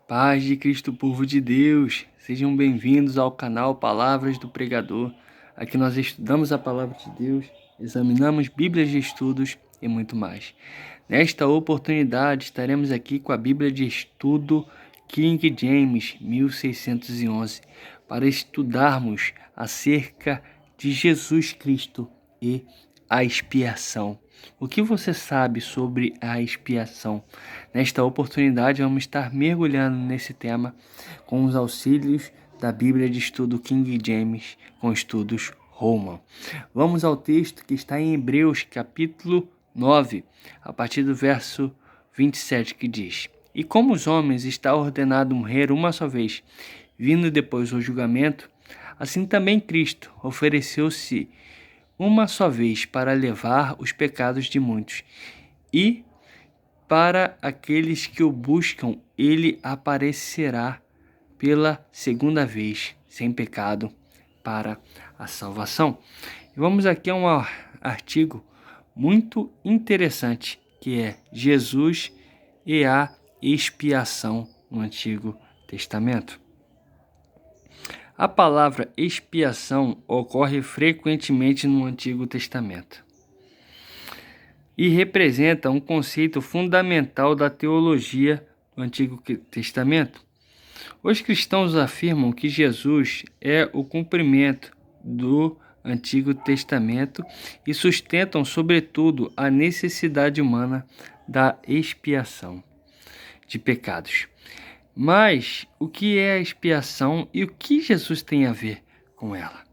Paz de Cristo, povo de Deus, sejam bem-vindos ao canal Palavras do Pregador. Aqui nós estudamos a Palavra de Deus, examinamos Bíblias de estudos e muito mais. Nesta oportunidade estaremos aqui com a Bíblia de Estudo King James 1611 para estudarmos acerca de Jesus Cristo e a expiação. O que você sabe sobre a expiação? Nesta oportunidade, vamos estar mergulhando nesse tema com os auxílios da Bíblia de Estudo King James com estudos Roman. Vamos ao texto que está em Hebreus, capítulo 9, a partir do verso 27, que diz: E como os homens está ordenado morrer uma só vez, vindo depois o julgamento, assim também Cristo ofereceu-se uma só vez para levar os pecados de muitos, e para aqueles que o buscam, ele aparecerá pela segunda vez, sem pecado, para a salvação. E vamos aqui a um artigo muito interessante, que é Jesus e a expiação no Antigo Testamento. A palavra expiação ocorre frequentemente no Antigo Testamento e representa um conceito fundamental da teologia do Antigo Testamento. Os cristãos afirmam que Jesus é o cumprimento do Antigo Testamento e sustentam, sobretudo, a necessidade humana da expiação de pecados. Mas o que é a expiação e o que Jesus tem a ver com ela?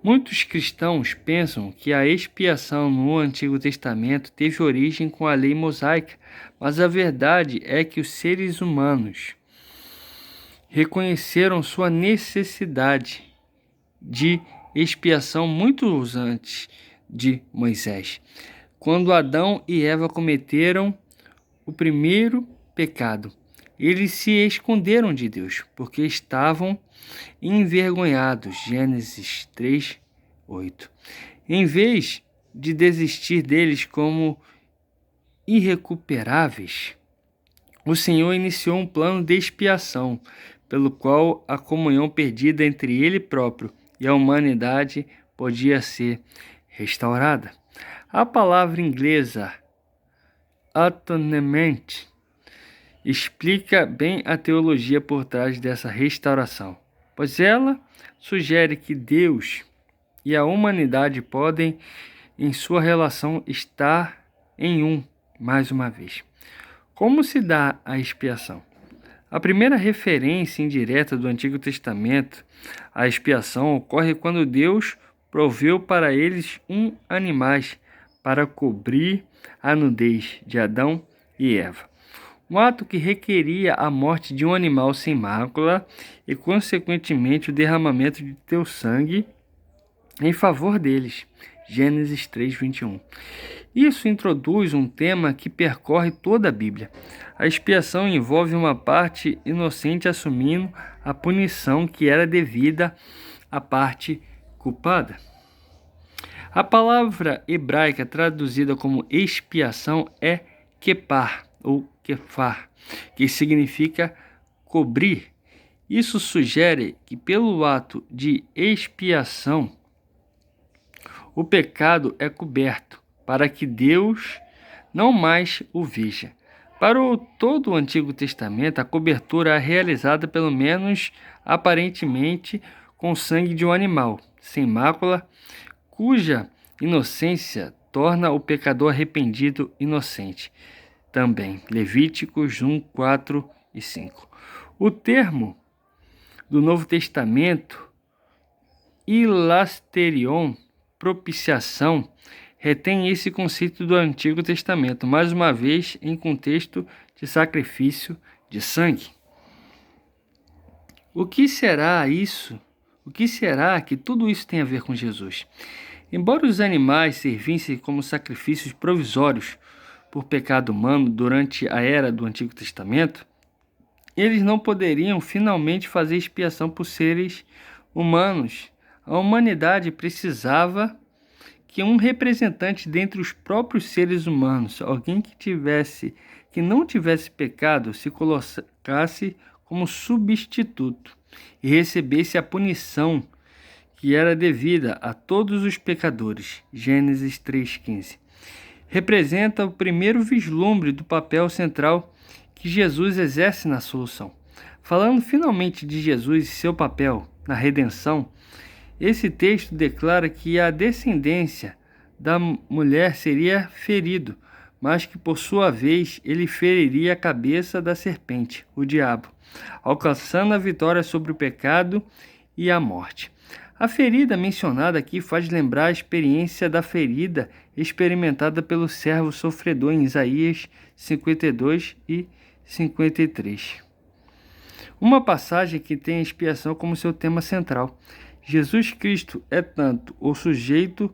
Muitos cristãos pensam que a expiação no Antigo Testamento teve origem com a lei mosaica, mas a verdade é que os seres humanos reconheceram sua necessidade de expiação muito antes de Moisés, quando Adão e Eva cometeram o primeiro pecado. Eles se esconderam de Deus, porque estavam envergonhados. Gênesis 3, 8. Em vez de desistir deles como irrecuperáveis, o Senhor iniciou um plano de expiação, pelo qual a comunhão perdida entre Ele próprio e a humanidade podia ser restaurada. A palavra inglesa atonement explica bem a teologia por trás dessa restauração, pois ela sugere que Deus e a humanidade podem, em sua relação, estar em mais uma vez. Como se dá a expiação? A primeira referência indireta do Antigo Testamento à expiação ocorre quando Deus proveu para eles animais para cobrir a nudez de Adão e Eva. Um ato que requeria a morte de um animal sem mácula e, consequentemente, o derramamento de teu sangue em favor deles. Gênesis 3, 21. Isso introduz um tema que percorre toda a Bíblia. A expiação envolve uma parte inocente assumindo a punição que era devida à parte culpada. A palavra hebraica traduzida como expiação é kepar, ou kefar, que significa cobrir. Isso sugere que pelo ato de expiação, o pecado é coberto, para que Deus não mais o veja. Para todo o Antigo Testamento, a cobertura é realizada, pelo menos aparentemente, com sangue de um animal, sem mácula, cuja inocência torna o pecador arrependido inocente. Também, Levíticos 1, 4 e 5. O termo do Novo Testamento, hilasterion, propiciação, retém esse conceito do Antigo Testamento, mais uma vez em contexto de sacrifício de sangue. O que será isso? O que será que tudo isso tem a ver com Jesus? Embora os animais servissem como sacrifícios provisórios por pecado humano durante a era do Antigo Testamento, eles não poderiam finalmente fazer expiação por seres humanos. A humanidade precisava que um representante dentre os próprios seres humanos, alguém que não tivesse pecado, se colocasse como substituto e recebesse a punição que era devida a todos os pecadores. Gênesis 3,15. Representa o primeiro vislumbre do papel central que Jesus exerce na solução. Falando finalmente de Jesus e seu papel na redenção, esse texto declara que a descendência da mulher seria ferido, mas que por sua vez ele feriria a cabeça da serpente, o diabo, alcançando a vitória sobre o pecado e a morte. A ferida mencionada aqui faz lembrar a experiência da ferida experimentada pelo servo sofredor em Isaías 52 e 53. Uma passagem que tem a expiação como seu tema central. Jesus Cristo é tanto o sujeito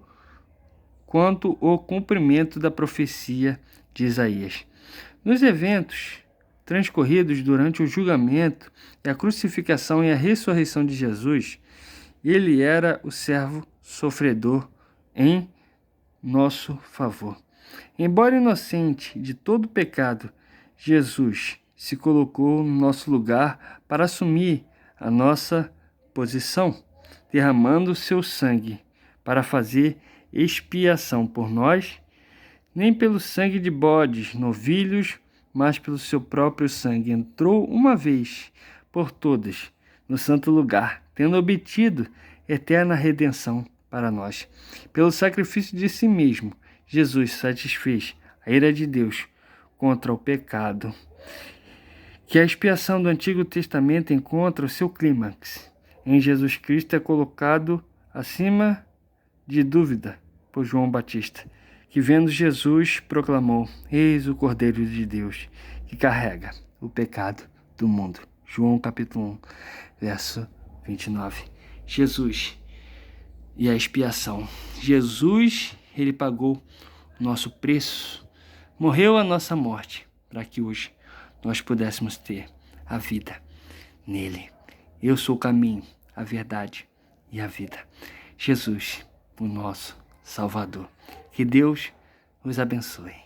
quanto o cumprimento da profecia de Isaías. Nos eventos transcorridos durante o julgamento, a crucificação e a ressurreição de Jesus, ele era o servo sofredor em nosso favor. Embora inocente de todo pecado, Jesus se colocou no nosso lugar para assumir a nossa posição, derramando seu sangue para fazer expiação por nós, nem pelo sangue de bodes, novilhos, mas pelo seu próprio sangue. Entrou uma vez por todas no santo lugar, tendo obtido eterna redenção para nós. Pelo sacrifício de si mesmo, Jesus satisfez a ira de Deus contra o pecado. Que a expiação do Antigo Testamento encontra o seu clímax em Jesus Cristo é colocado acima de dúvida por João Batista, que vendo Jesus proclamou: Eis o Cordeiro de Deus, que carrega o pecado do mundo. João capítulo 1, verso 29. Jesus e a expiação. Jesus, ele pagou o nosso preço, morreu a nossa morte, para que hoje nós pudéssemos ter a vida nele. Eu sou o caminho, a verdade e a vida. Jesus, o nosso Salvador. Que Deus os abençoe.